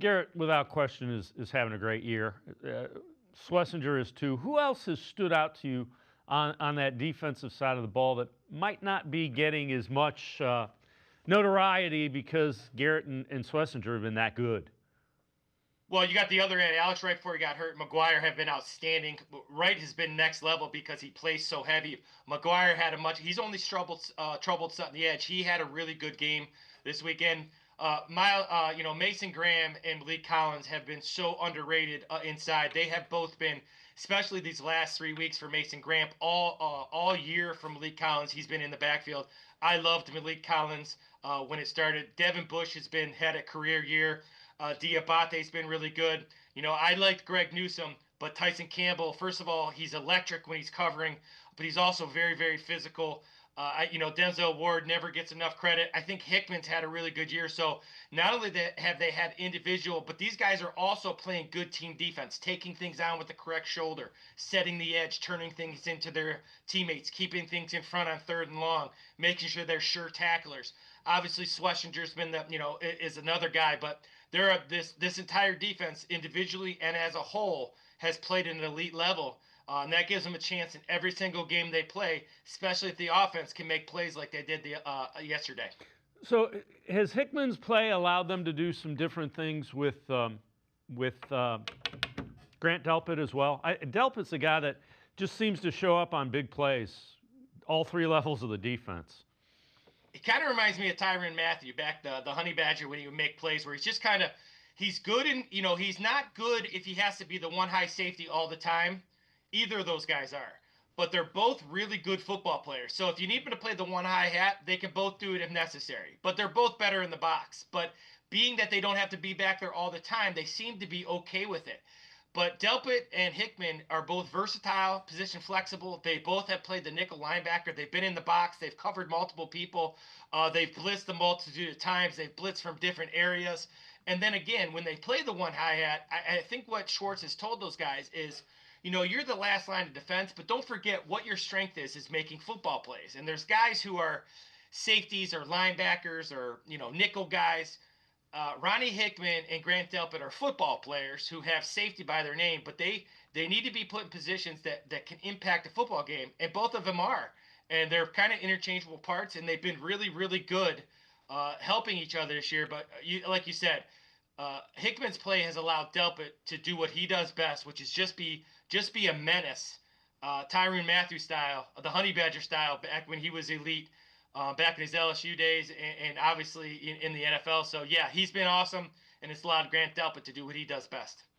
Garrett, without question, is having a great year. Schwesinger is too. Who else has stood out to you on that defensive side of the ball that might not be getting as much notoriety because Garrett and Schwesinger have been that good? Well, you got the other end. Alex, right before he got hurt, McGuire have been outstanding. Wright has been next level because he plays so heavy. McGuire had a much. He's only troubled something the edge. He had a really good game this weekend. Mason Graham and Malik Collins have been so underrated inside. They have both been, especially these last 3 weeks for Mason Graham, all year from Malik Collins. He's been in the backfield. I loved Malik Collins when it started. Devin Bush had a career year. Diabate's been really good. I liked Greg Newsome, but Tyson Campbell, first of all, he's electric when he's covering, but he's also very, very physical. Denzel Ward never gets enough credit. I think Hickman's had a really good year. So not only have they had individual, but these guys are also playing good team defense, taking things on with the correct shoulder, setting the edge, turning things into their teammates, keeping things in front on third and long, making sure they're sure tacklers. Obviously, Schwesinger's been is another guy, but this entire defense individually and as a whole has played at an elite level. And that gives them a chance in every single game they play, especially if the offense can make plays like they did yesterday. So has Hickman's play allowed them to do some different things with Grant Delpit as well? Delpit's a guy that just seems to show up on big plays, all three levels of the defense. It kind of reminds me of Tyrann Mathieu back the Honey Badger when he would make plays where he's just kind of he's good and he's not good if he has to be the one high safety all the time. Either of those guys are. But they're both really good football players. So if you need them to play the one high hat, they can both do it if necessary. But they're both better in the box. But being that they don't have to be back there all the time, they seem to be okay with it. But Delpit and Hickman are both versatile, position flexible. They both have played the nickel linebacker. They've been in the box. They've covered multiple people. They've blitzed a multitude of times. They've blitzed from different areas. And then again, when they play the one high hat, I think what Schwartz has told those guys is, you're the last line of defense, but don't forget what your strength is making football plays. And there's guys who are safeties or linebackers or, nickel guys. Ronnie Hickman and Grant Delpit are football players who have safety by their name, but they need to be put in positions that can impact a football game, and both of them are. And they're kind of interchangeable parts, and they've been really, really good helping each other this year. But like you said, Hickman's play has allowed Delpit to do what he does best, which is just be a menace, Tyrann Mathieu style, the Honey Badger style, back when he was elite, back in his LSU days, and obviously in the NFL. So yeah, he's been awesome, and it's allowed Grant Delpit to do what he does best.